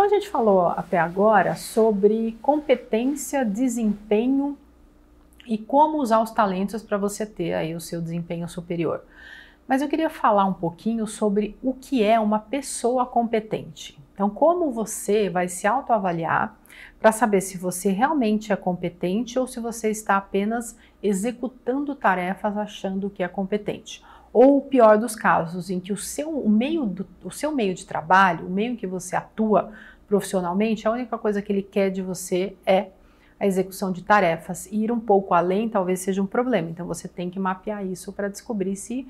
a gente falou até agora sobre competência, desempenho e como usar os talentos para você ter aí o seu desempenho superior. Mas eu queria falar um pouquinho sobre o que é uma pessoa competente. Então, como você vai se autoavaliar para saber se você realmente é competente ou se você está apenas executando tarefas achando que é competente. Ou o pior dos casos, em que o seu meio de trabalho, o meio em que você atua profissionalmente, a única coisa que ele quer de você é a execução de tarefas. E ir um pouco além talvez seja um problema. Então você tem que mapear isso para descobrir se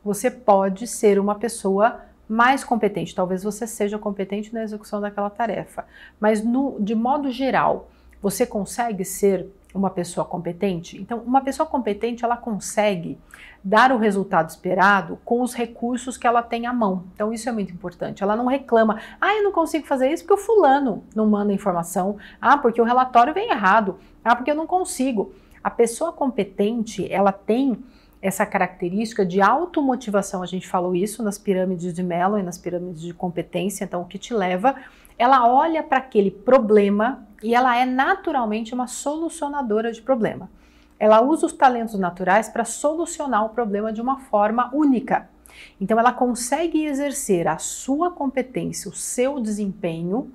você pode ser uma pessoa mais competente. Talvez você seja competente na execução daquela tarefa. Mas de modo geral, você consegue ser uma pessoa competente? Então, uma pessoa competente, ela consegue dar o resultado esperado com os recursos que ela tem à mão. Então, isso é muito importante. Ela não reclama, eu não consigo fazer isso porque o fulano não manda informação, porque o relatório vem errado, porque eu não consigo. A pessoa competente, ela tem essa característica de automotivação, a gente falou isso nas pirâmides de Maslow e nas pirâmides de competência, então o que te leva, ela olha para aquele problema e ela é naturalmente uma solucionadora de problema. Ela usa os talentos naturais para solucionar o problema de uma forma única. Então ela consegue exercer a sua competência, o seu desempenho,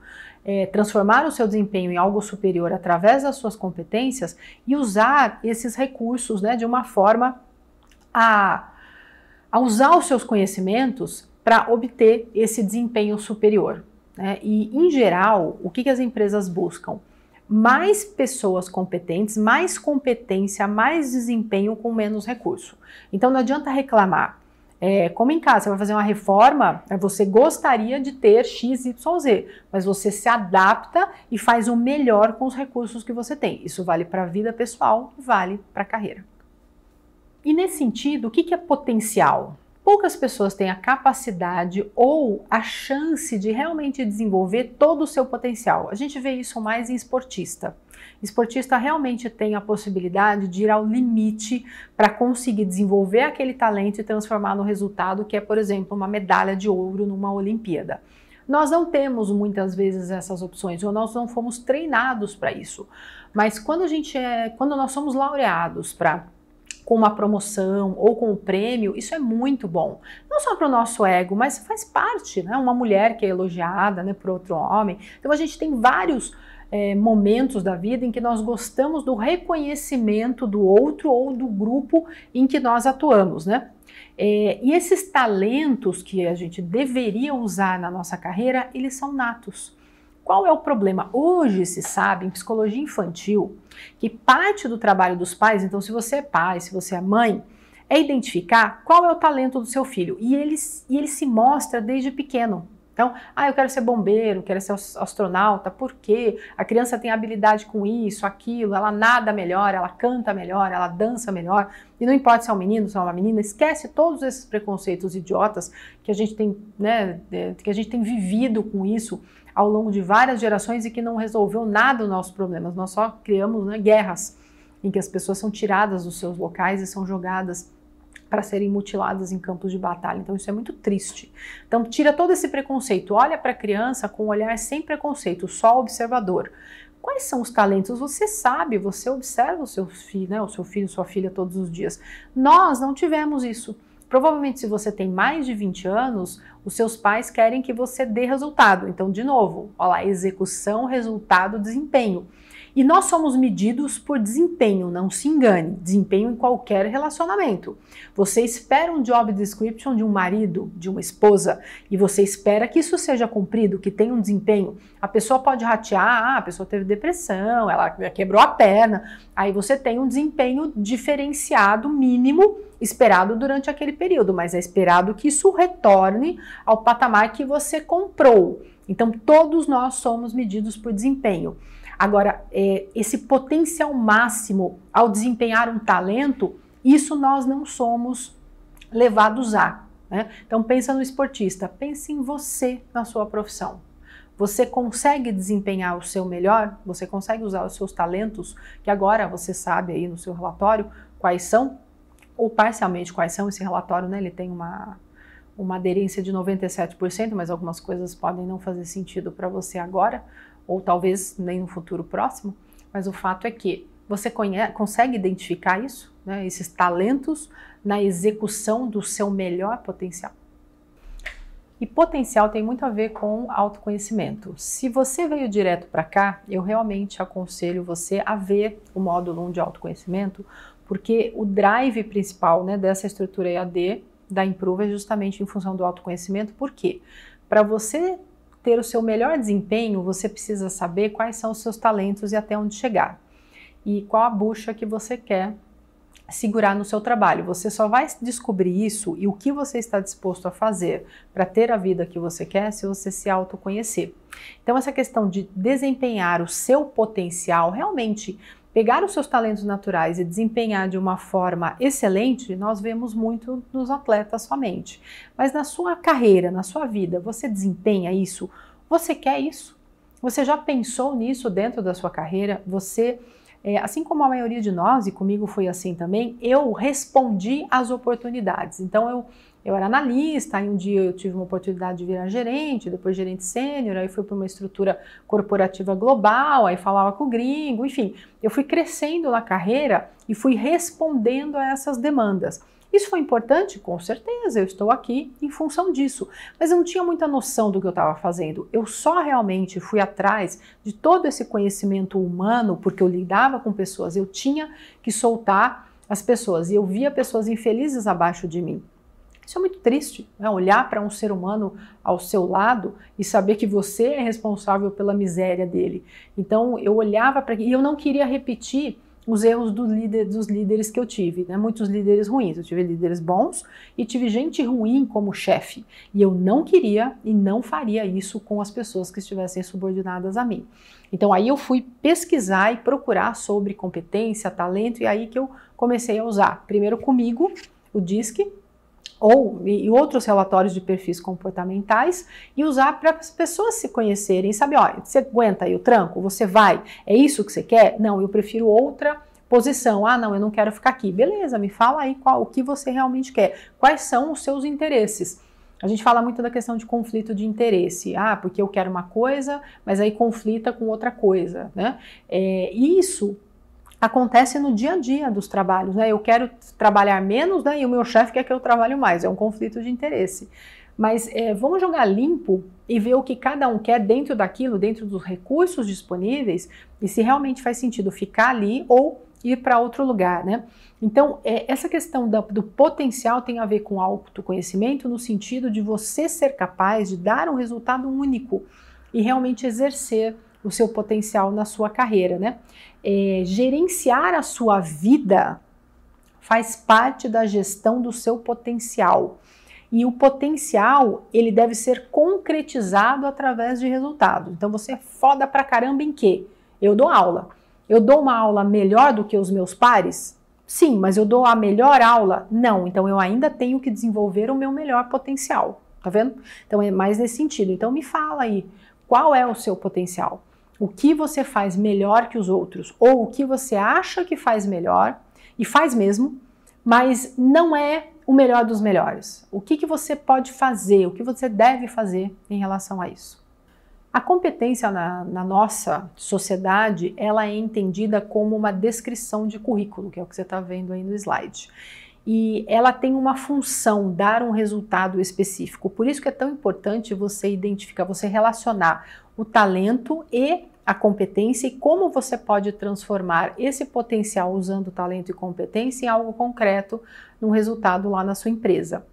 transformar o seu desempenho em algo superior através das suas competências e usar esses recursos, de uma forma a usar os seus conhecimentos para obter esse desempenho superior. E, em geral, o que as empresas buscam? Mais pessoas competentes, mais competência, mais desempenho com menos recurso. Então não adianta reclamar. Como em casa, você vai fazer uma reforma, você gostaria de ter X, Y, Z, mas você se adapta e faz o melhor com os recursos que você tem. Isso vale para a vida pessoal, vale para a carreira. E nesse sentido, o que é potencial? Poucas pessoas têm a capacidade ou a chance de realmente desenvolver todo o seu potencial. A gente vê isso mais em esportista. Esportista realmente tem a possibilidade de ir ao limite para conseguir desenvolver aquele talento e transformar no resultado que é, por exemplo, uma medalha de ouro numa Olimpíada. Nós não temos muitas vezes essas opções, ou nós não fomos treinados para isso. Mas quando nós somos laureados com uma promoção ou com um prêmio, isso é muito bom. Não só para o nosso ego, mas faz parte, uma mulher que é elogiada por outro homem. Então a gente tem vários momentos da vida em que nós gostamos do reconhecimento do outro ou do grupo em que nós atuamos, E esses talentos que a gente deveria usar na nossa carreira, eles são natos. Qual é o problema? Hoje se sabe, em psicologia infantil, que parte do trabalho dos pais, então se você é pai, se você é mãe, é identificar qual é o talento do seu filho. E ele se mostra desde pequeno. Então, eu quero ser bombeiro, quero ser astronauta, porque a criança tem habilidade com isso, aquilo, ela nada melhor, ela canta melhor, ela dança melhor. E não importa se é um menino, se é uma menina, esquece todos esses preconceitos idiotas que a gente tem, que a gente tem vivido com isso ao longo de várias gerações e que não resolveu nada dos nossos problemas. Nós só criamos guerras em que as pessoas são tiradas dos seus locais e são jogadas para serem mutiladas em campos de batalha. Então isso é muito triste. Então tira todo esse preconceito, olha para a criança com um olhar sem preconceito, só observador. Quais são os talentos? Você sabe, você observa o seu filho, sua filha todos os dias. Nós não tivemos isso. Provavelmente se você tem mais de 20 anos, os seus pais querem que você dê resultado. Então, de novo, olha lá, execução, resultado, desempenho. E nós somos medidos por desempenho, não se engane, desempenho em qualquer relacionamento. Você espera um job description de um marido, de uma esposa, e você espera que isso seja cumprido, que tenha um desempenho. A pessoa pode ratear, a pessoa teve depressão, ela quebrou a perna, aí você tem um desempenho diferenciado, mínimo, esperado durante aquele período, mas é esperado que isso retorne ao patamar que você comprou. Então, todos nós somos medidos por desempenho. Agora, esse potencial máximo ao desempenhar um talento, isso nós não somos levados a. Então, pensa no esportista, pense em você na sua profissão. Você consegue desempenhar o seu melhor? Você consegue usar os seus talentos, que agora você sabe aí no seu relatório quais são, ou parcialmente quais são esse relatório, ele tem uma aderência de 97%, mas algumas coisas podem não fazer sentido para você agora, ou talvez nem no futuro próximo, mas o fato é que você consegue identificar isso, né, esses talentos na execução do seu melhor potencial. E potencial tem muito a ver com autoconhecimento. Se você veio direto para cá, eu realmente aconselho você a ver o módulo 1 de autoconhecimento, porque o drive principal, né, dessa estrutura EAD da Improve é justamente em função do autoconhecimento. Por quê? Para você ter o seu melhor desempenho, você precisa saber quais são os seus talentos e até onde chegar. E qual a bucha que você quer segurar no seu trabalho. Você só vai descobrir isso e o que você está disposto a fazer para ter a vida que você quer se você se autoconhecer. Então essa questão de desempenhar o seu potencial, realmente pegar os seus talentos naturais e desempenhar de uma forma excelente, nós vemos muito nos atletas somente. Mas na sua carreira, na sua vida, você desempenha isso? Você quer isso? Você já pensou nisso dentro da sua carreira? Você... assim como a maioria de nós, e comigo foi assim também, eu respondi às oportunidades. Então eu era analista, aí um dia eu tive uma oportunidade de virar gerente, depois gerente sênior, aí fui para uma estrutura corporativa global, aí falava com o gringo, enfim, eu fui crescendo na carreira e fui respondendo a essas demandas. Isso foi importante? Com certeza, eu estou aqui em função disso, mas eu não tinha muita noção do que eu estava fazendo. Eu só realmente fui atrás de todo esse conhecimento humano, porque eu lidava com pessoas, eu tinha que soltar as pessoas, e eu via pessoas infelizes abaixo de mim. Isso é muito triste, né? Olhar para um ser humano ao seu lado e saber que você é responsável pela miséria dele. Então eu olhava para... e eu não queria repetir os erros dos líderes que eu tive, né? Muitos líderes ruins, eu tive líderes bons e tive gente ruim como chefe, e eu não queria e não faria isso com as pessoas que estivessem subordinadas a mim. Então aí eu fui pesquisar e procurar sobre competência, talento, e aí que eu comecei a usar, primeiro comigo, o DISC, e outros relatórios de perfis comportamentais, e usar para as pessoas se conhecerem, sabe, olha, você aguenta aí o tranco, você vai, é isso que você quer? Não, eu prefiro outra posição, ah não, eu não quero ficar aqui, beleza, me fala aí o que você realmente quer, quais são os seus interesses. A gente fala muito da questão de conflito de interesse, porque eu quero uma coisa, mas aí conflita com outra coisa, né, isso acontece no dia a dia dos trabalhos, né? Eu quero trabalhar menos, né? E o meu chefe quer que eu trabalhe mais, é um conflito de interesse. Mas vamos jogar limpo e ver o que cada um quer dentro daquilo, dentro dos recursos disponíveis, e se realmente faz sentido ficar ali ou ir para outro lugar, né? Então, essa questão do potencial tem a ver com autoconhecimento, no sentido de você ser capaz de dar um resultado único e realmente exercer o seu potencial na sua carreira, né? Gerenciar a sua vida faz parte da gestão do seu potencial. E o potencial, ele deve ser concretizado através de resultados. Então você é foda pra caramba em quê? Eu dou aula. Eu dou uma aula melhor do que os meus pares? Sim, mas eu dou a melhor aula? Não, então eu ainda tenho que desenvolver o meu melhor potencial. Tá vendo? Então é mais nesse sentido. Então me fala aí, qual é o seu potencial? O que você faz melhor que os outros, ou o que você acha que faz melhor, e faz mesmo, mas não é o melhor dos melhores. O que você pode fazer, o que você deve fazer em relação a isso? A competência na nossa sociedade, ela é entendida como uma descrição de currículo, que é o que você está vendo aí no slide. E ela tem uma função, dar um resultado específico. Por isso que é tão importante você identificar, você relacionar o talento e a competência e como você pode transformar esse potencial usando talento e competência em algo concreto, num resultado lá na sua empresa.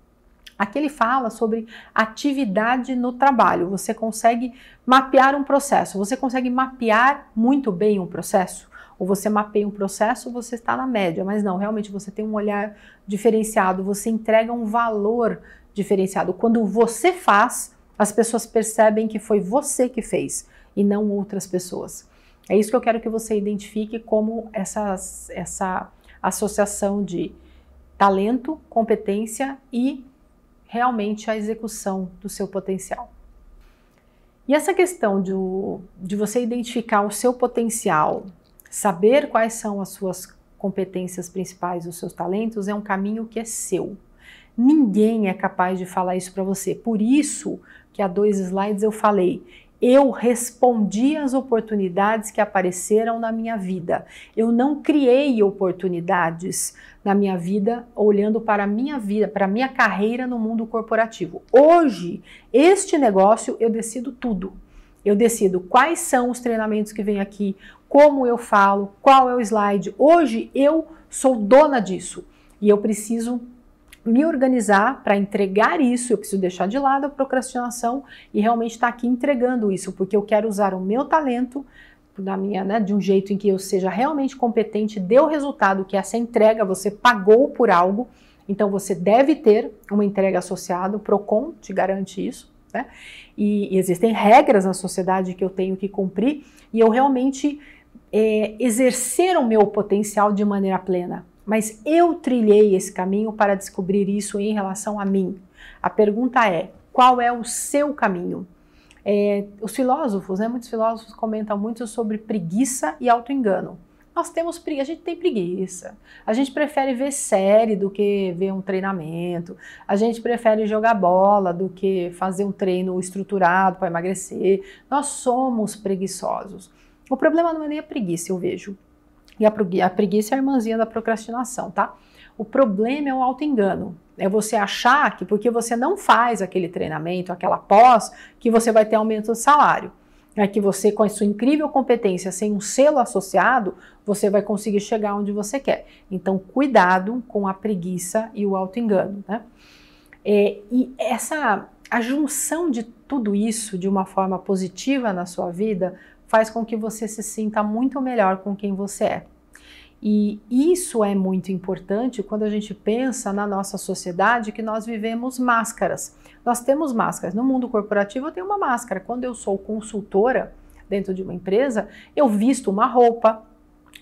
Aqui ele fala sobre atividade no trabalho. Você consegue mapear um processo, você consegue mapear muito bem um processo? Ou você mapeia um processo, você está na média, mas não, realmente você tem um olhar diferenciado, você entrega um valor diferenciado. Quando você faz, as pessoas percebem que foi você que fez e não outras pessoas. É isso que eu quero que você identifique como essa associação de talento, competência e realmente a execução do seu potencial. E essa questão de você identificar o seu potencial, saber quais são as suas competências principais, os seus talentos, é um caminho que é seu. Ninguém é capaz de falar isso para você. Por isso que há 2 slides eu falei, eu respondi às oportunidades que apareceram na minha vida. Eu não criei oportunidades na minha vida olhando para a minha vida, para a minha carreira no mundo corporativo. Hoje, este negócio eu decido tudo. Eu decido quais são os treinamentos que vêm aqui, como eu falo, qual é o slide. Hoje eu sou dona disso e eu preciso me organizar para entregar isso, eu preciso deixar de lado a procrastinação e realmente estar aqui entregando isso, porque eu quero usar o meu talento de um jeito em que eu seja realmente competente, dê o resultado que essa entrega, você pagou por algo, então você deve ter uma entrega associada, o Procon te garante isso, né? E existem regras na sociedade que eu tenho que cumprir e eu realmente exercer o meu potencial de maneira plena. Mas eu trilhei esse caminho para descobrir isso em relação a mim. A pergunta é, qual é o seu caminho? Os filósofos, muitos filósofos comentam muito sobre preguiça e autoengano. A gente tem preguiça, a gente prefere ver série do que ver um treinamento, a gente prefere jogar bola do que fazer um treino estruturado para emagrecer. Nós somos preguiçosos. O problema não é nem a preguiça, eu vejo. E a preguiça é a irmãzinha da procrastinação, tá? O problema é o autoengano. É você achar que porque você não faz aquele treinamento, aquela pós, que você vai ter aumento de salário. É que você, com a sua incrível competência, sem um selo associado, você vai conseguir chegar onde você quer. Então, cuidado com a preguiça e o autoengano, né? A junção de tudo isso de uma forma positiva na sua vida faz com que você se sinta muito melhor com quem você é. E isso é muito importante quando a gente pensa na nossa sociedade que nós vivemos máscaras. Nós temos máscaras. No mundo corporativo eu tenho uma máscara. Quando eu sou consultora dentro de uma empresa, eu visto uma roupa,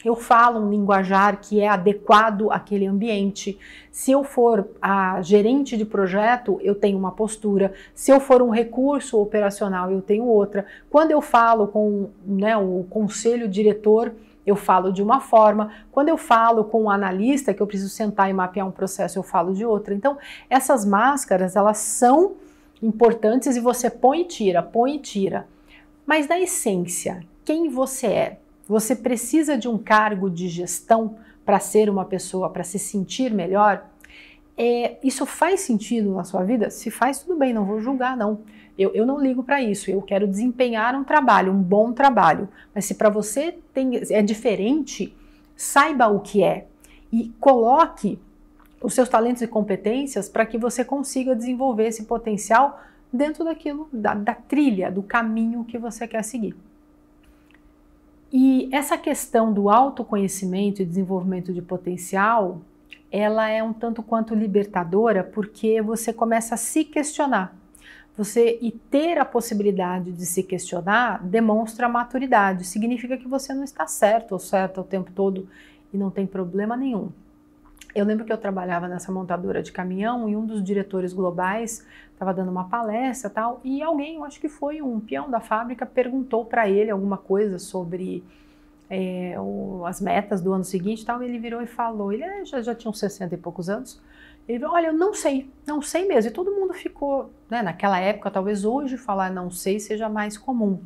eu falo um linguajar que é adequado àquele ambiente. Se eu for a gerente de projeto, eu tenho uma postura. Se eu for um recurso operacional, eu tenho outra. Quando eu falo com o conselho diretor, eu falo de uma forma. Quando eu falo com um analista, que eu preciso sentar e mapear um processo, eu falo de outra. Então, essas máscaras, elas são importantes e você põe e tira, põe e tira. Mas na essência, quem você é? Você precisa de um cargo de gestão para ser uma pessoa, para se sentir melhor? Isso faz sentido na sua vida? Se faz, tudo bem, não vou julgar, não. Eu não ligo para isso, eu quero desempenhar um trabalho, um bom trabalho. Mas se para você é diferente, saiba o que é e coloque os seus talentos e competências para que você consiga desenvolver esse potencial dentro daquilo, da trilha, do caminho que você quer seguir. E essa questão do autoconhecimento e desenvolvimento de potencial, ela é um tanto quanto libertadora porque você começa a se questionar. E ter a possibilidade de se questionar demonstra maturidade, significa que você não está certo ou certa o tempo todo e não tem problema nenhum. Eu lembro que eu trabalhava nessa montadora de caminhão e um dos diretores globais estava dando uma palestra e tal, e alguém, eu acho que foi um peão da fábrica, perguntou para ele alguma coisa sobre as metas do ano seguinte e tal, e ele virou e falou, ele já tinha uns 60 e poucos anos, ele falou, olha, eu não sei mesmo, e todo mundo ficou, naquela época, talvez hoje falar não sei seja mais comum,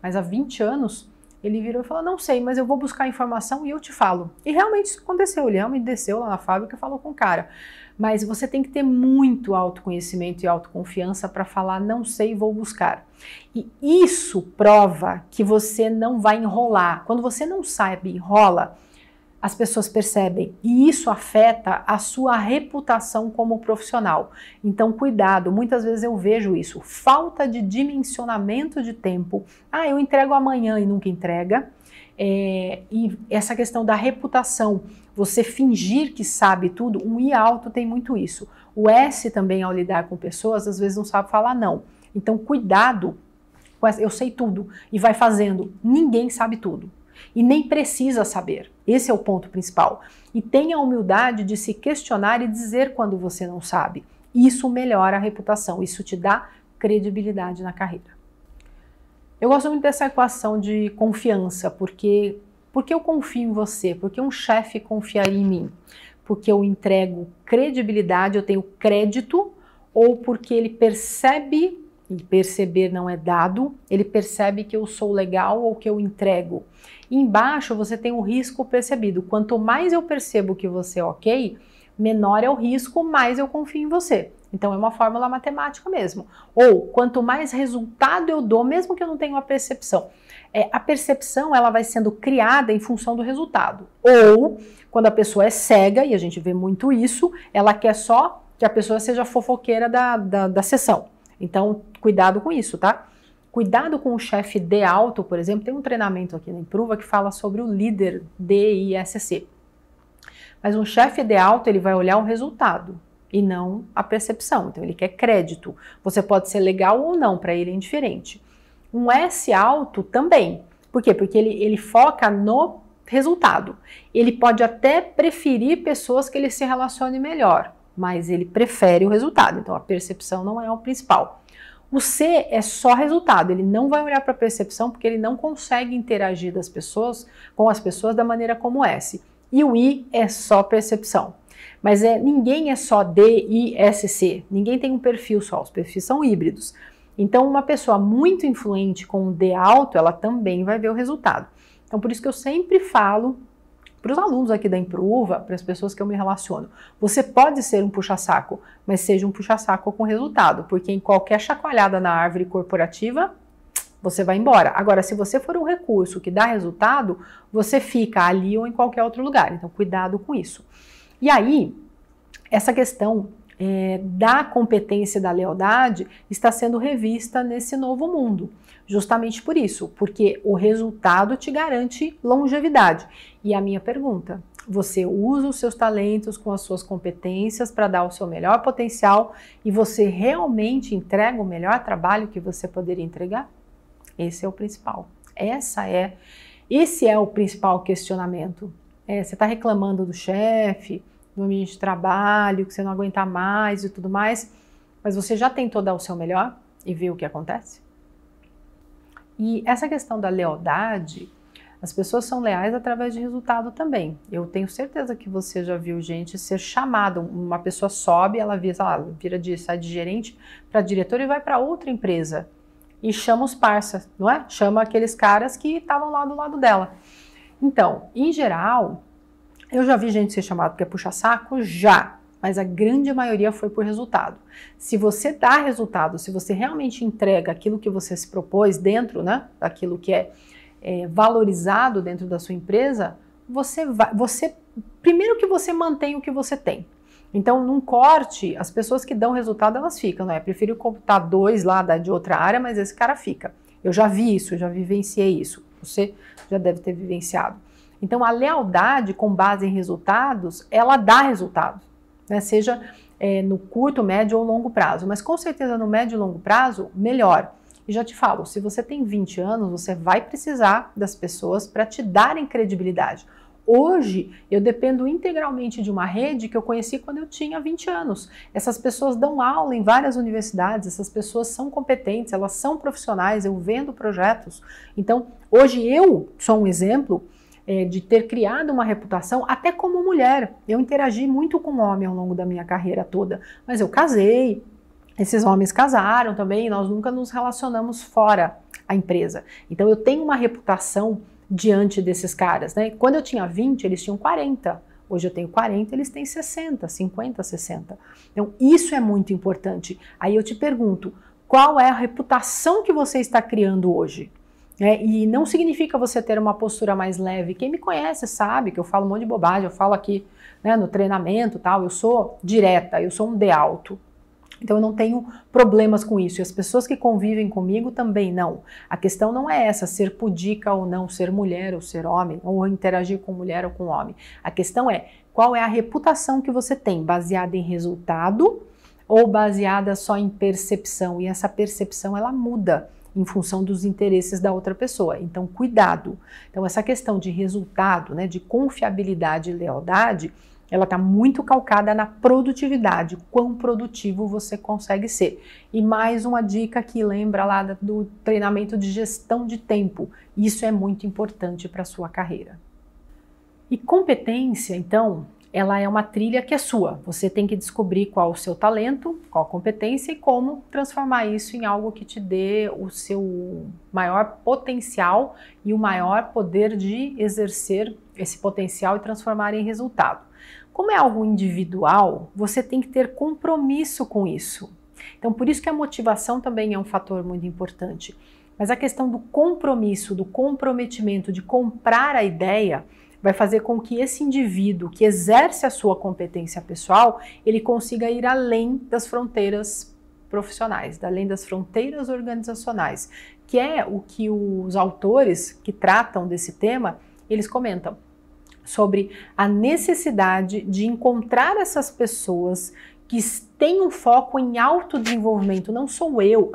mas há 20 anos, ele virou e falou, não sei, mas eu vou buscar informação e eu te falo. E realmente isso aconteceu, ele realmente desceu lá na fábrica e falou com o cara. Mas você tem que ter muito autoconhecimento e autoconfiança para falar, não sei, vou buscar. E isso prova que você não vai enrolar. Quando você não sabe, enrola, as pessoas percebem e isso afeta a sua reputação como profissional. Então, cuidado, muitas vezes eu vejo isso, falta de dimensionamento de tempo. Eu entrego amanhã e nunca entrega. E essa questão da reputação, você fingir que sabe tudo, um I alto tem muito isso. O S também, ao lidar com pessoas, às vezes não sabe falar não. Então, cuidado, eu sei tudo e vai fazendo. Ninguém sabe tudo. E nem precisa saber. Esse é o ponto principal. E tenha a humildade de se questionar e dizer quando você não sabe. Isso melhora a reputação, isso te dá credibilidade na carreira. Eu gosto muito dessa equação de confiança, porque eu confio em você? Porque um chefe confiaria em mim? porque eu entrego credibilidade, eu tenho crédito, ou porque ele percebe, e perceber não é dado, ele percebe que eu sou legal ou que eu entrego. E embaixo você tem o risco percebido. Quanto mais eu percebo que você é ok, menor é o risco, mais eu confio em você. Então é uma fórmula matemática mesmo. Ou quanto mais resultado eu dou, mesmo que eu não tenha uma percepção. A percepção ela vai sendo criada em função do resultado. Ou quando a pessoa é cega, e a gente vê muito isso, ela quer só que a pessoa seja fofoqueira da sessão. Então cuidado com isso, tá? Cuidado com o chefe D alto, por exemplo. Tem um treinamento aqui na Improva que fala sobre o líder DISC. Mas um chefe D alto, ele vai olhar o resultado e não a percepção. Então ele quer crédito. Você pode ser legal ou não, para ele é indiferente. Um S alto também. Por quê? Porque ele foca no resultado. Ele pode até preferir pessoas que ele se relacione melhor, mas ele prefere o resultado. Então a percepção não é o principal. O C é só resultado, ele não vai olhar para a percepção porque ele não consegue interagir com as pessoas da maneira como o S. E o I é só percepção. Mas ninguém é só D, I, S, C. Ninguém tem um perfil só, os perfis são híbridos. Então uma pessoa muito influente com um D alto, ela também vai ver o resultado. Então por isso que eu sempre falo para os alunos aqui da Improva, para as pessoas que eu me relaciono, você pode ser um puxa-saco, mas seja um puxa-saco com resultado, porque em qualquer chacoalhada na árvore corporativa, você vai embora. Agora, se você for um recurso que dá resultado, você fica ali ou em qualquer outro lugar. Então, cuidado com isso. E aí, essa questão da competência e da lealdade está sendo revista nesse novo mundo. Justamente por isso, porque o resultado te garante longevidade. E a minha pergunta, você usa os seus talentos com as suas competências para dar o seu melhor potencial e você realmente entrega o melhor trabalho que você poderia entregar? Esse é o principal. Esse é o principal questionamento. Você está reclamando do chefe, do ambiente de trabalho, que você não aguenta mais e tudo mais, mas você já tentou dar o seu melhor e ver o que acontece? E essa questão da lealdade, as pessoas são leais através de resultado também. Eu tenho certeza que você já viu gente ser chamada, uma pessoa sobe, ela sai de gerente para diretor e vai para outra empresa e chama os parceiros, não é? Chama aqueles caras que estavam lá do lado dela. Então, em geral, eu já vi gente ser chamada porque é puxa-saco, mas a grande maioria foi por resultado. Se você dá resultado, se você realmente entrega aquilo que você se propôs dentro, né, daquilo que é valorizado dentro da sua empresa, primeiro que você mantém o que você tem. Então, num corte, as pessoas que dão resultado, elas ficam, né? Eu prefiro computar 2 lá de outra área, mas esse cara fica. Eu já vi isso, eu já vivenciei isso. Você já deve ter vivenciado. Então, a lealdade com base em resultados, ela dá resultados, né? Seja no curto, médio ou longo prazo. Mas com certeza no médio e longo prazo, melhor. E já te falo, se você tem 20 anos, você vai precisar das pessoas para te darem credibilidade. Hoje, eu dependo integralmente de uma rede que eu conheci quando eu tinha 20 anos. Essas pessoas dão aula em várias universidades, essas pessoas são competentes, elas são profissionais, eu vendo projetos. Então, hoje eu sou um exemplo de ter criado uma reputação, até como mulher. Eu interagi muito com homem ao longo da minha carreira toda, mas eu casei, esses homens casaram também, e nós nunca nos relacionamos fora a empresa. Então eu tenho uma reputação diante desses caras, né? Quando eu tinha 20, eles tinham 40. Hoje eu tenho 40, eles têm 60, 50, 60. Então isso é muito importante. Aí eu te pergunto, qual é a reputação que você está criando hoje? E não significa você ter uma postura mais leve. Quem me conhece sabe que eu falo um monte de bobagem, eu falo aqui, né, no treinamento e tal, eu sou direta, eu sou um D alto. Então eu não tenho problemas com isso, e as pessoas que convivem comigo também não. A questão não é essa, ser pudica ou não, ser mulher ou ser homem, ou interagir com mulher ou com homem. A questão é, qual é a reputação que você tem, baseada em resultado ou baseada só em percepção? E essa percepção, ela muda em função dos interesses da outra pessoa. Então, cuidado. Então, essa questão de resultado, né, de confiabilidade e lealdade, ela está muito calcada na produtividade, quão produtivo você consegue ser. E mais uma dica que lembra lá do treinamento de gestão de tempo. Isso é muito importante para a sua carreira. E competência, então, ela é uma trilha que é sua. Você tem que descobrir qual o seu talento, qual a competência e como transformar isso em algo que te dê o seu maior potencial e o maior poder de exercer esse potencial e transformar em resultado. Como é algo individual, você tem que ter compromisso com isso. Então, por isso que a motivação também é um fator muito importante. Mas a questão do compromisso, do comprometimento, de comprar a ideia, vai fazer com que esse indivíduo que exerce a sua competência pessoal, ele consiga ir além das fronteiras profissionais, além das fronteiras organizacionais, que é o que os autores que tratam desse tema, eles comentam sobre a necessidade de encontrar essas pessoas que têm um foco em autodesenvolvimento. Não sou eu.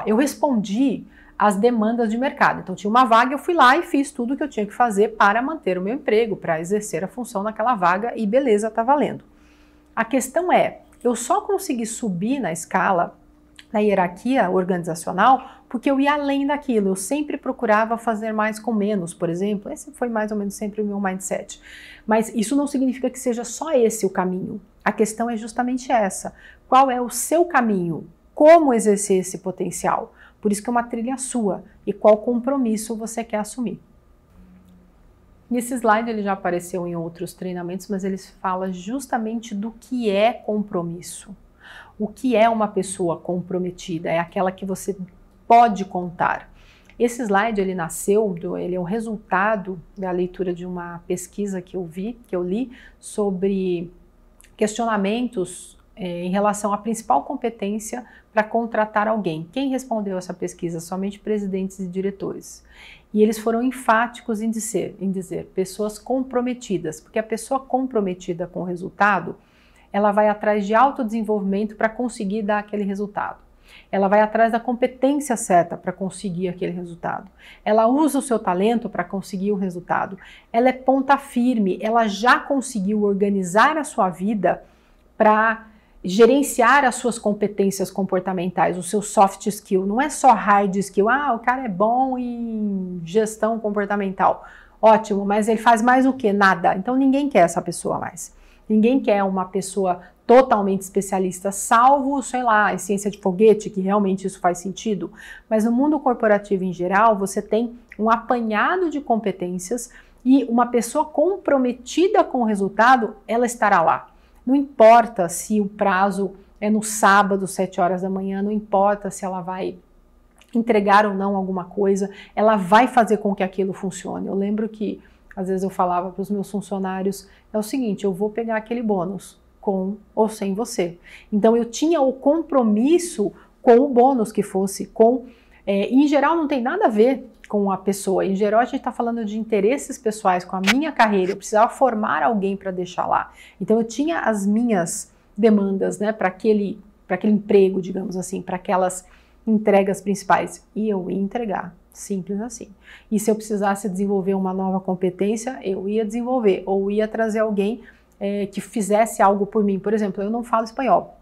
Eu respondi as demandas de mercado. Então tinha uma vaga, eu fui lá e fiz tudo o que eu tinha que fazer para manter o meu emprego, para exercer a função naquela vaga e beleza, tá valendo. A questão é, eu só consegui subir na escala, na hierarquia organizacional, porque eu ia além daquilo. Eu sempre procurava fazer mais com menos, por exemplo. Esse foi mais ou menos sempre o meu mindset. Mas isso não significa que seja só esse o caminho. A questão é justamente essa. Qual é o seu caminho? Como exercer esse potencial? Por isso que é uma trilha sua e qual compromisso você quer assumir. Nesse slide ele já apareceu em outros treinamentos, mas ele fala justamente do que é compromisso. O que é uma pessoa comprometida? É aquela que você pode contar. Esse slide ele nasceu, ele é o resultado da leitura de uma pesquisa que eu li sobre questionamentos em relação à principal competência para contratar alguém. Quem respondeu essa pesquisa? Somente presidentes e diretores. E eles foram enfáticos em dizer pessoas comprometidas, porque a pessoa comprometida com o resultado, ela vai atrás de autodesenvolvimento para conseguir dar aquele resultado. Ela vai atrás da competência certa para conseguir aquele resultado. Ela usa o seu talento para conseguir o resultado. Ela é ponta firme, ela já conseguiu organizar a sua vida para gerenciar as suas competências comportamentais, o seu soft skill. Não é só hard skill. O cara é bom em gestão comportamental. Ótimo, mas ele faz mais o quê? Nada. Então ninguém quer essa pessoa mais. Ninguém quer uma pessoa totalmente especialista, salvo, sei lá, em ciência de foguete, que realmente isso faz sentido. Mas no mundo corporativo em geral, você tem um apanhado de competências e uma pessoa comprometida com o resultado, ela estará lá. Não importa se o prazo é no sábado, 7 horas da manhã, não importa se ela vai entregar ou não alguma coisa, ela vai fazer com que aquilo funcione. Eu lembro que, às vezes eu falava para os meus funcionários, é o seguinte, eu vou pegar aquele bônus, com ou sem você. Então eu tinha o compromisso com o bônus que fosse, em geral não tem nada a ver com a pessoa, em geral a gente está falando de interesses pessoais com a minha carreira, eu precisava formar alguém para deixar lá. Então eu tinha as minhas demandas, né, para aquele emprego, digamos assim, para aquelas entregas principais, e eu ia entregar, simples assim. E se eu precisasse desenvolver uma nova competência, eu ia desenvolver, ou ia trazer alguém que fizesse algo por mim. Por exemplo, eu não falo espanhol.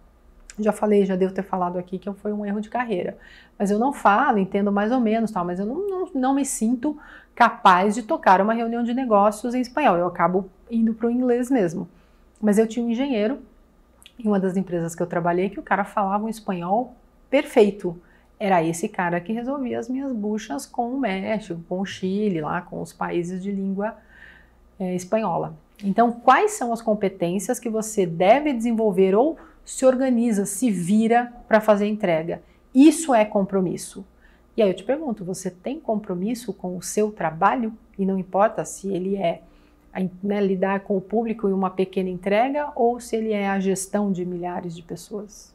Já devo ter falado aqui que foi um erro de carreira. Mas eu não falo, entendo mais ou menos, mas eu não me sinto capaz de tocar uma reunião de negócios em espanhol. Eu acabo indo para o inglês mesmo. Mas eu tinha um engenheiro em uma das empresas que eu trabalhei que o cara falava um espanhol perfeito. Era esse cara que resolvia as minhas buchas com o México, com o Chile, lá com os países de língua espanhola. Então, quais são as competências que você deve desenvolver ou se organiza, se vira para fazer entrega? Isso é compromisso. E aí eu te pergunto, você tem compromisso com o seu trabalho? E não importa se ele é lidar com o público em uma pequena entrega ou se ele é a gestão de milhares de pessoas.